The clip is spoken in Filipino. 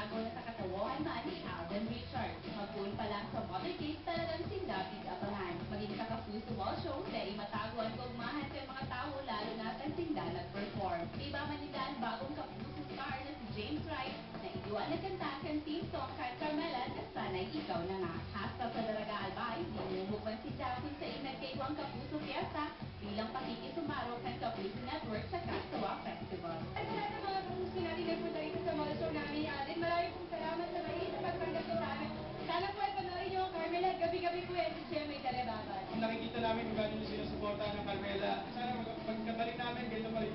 itago na sa katawahan man ni Alden Richards. Magpuon pa lang sa motorcade talagang sindapig abangan. Maging sa Kapuso Mall Show, dahil mataguan kong mahan kay mga tao lalo na sa sinda nag-perform. Iba man nila ang bagong Kapuso star na si James Wright na iduan na kanta kan team song kay Carmela na sana'y ikaw na nga. Hasta sa Daraga Albay, dinumugban si Jacqueline sa inagkaywang Kapuso Fiesta bilang pakikisumaro kan Kapuso Network sa Kastawa Festival. At sa lahat ng mga kapuso natin nagpunta rito sa mall show namin ni Alden, maraming pong salamat sa mainit na pagtanggap niyo sa amin. Sana po ay panoorin niyo ang Carmela, gabi-gabi po yan si May Talebabas. Nakikita namin kung gano'n yung sinusuporta ng Carmela. Sana pagkabalik namin, ganito pa rin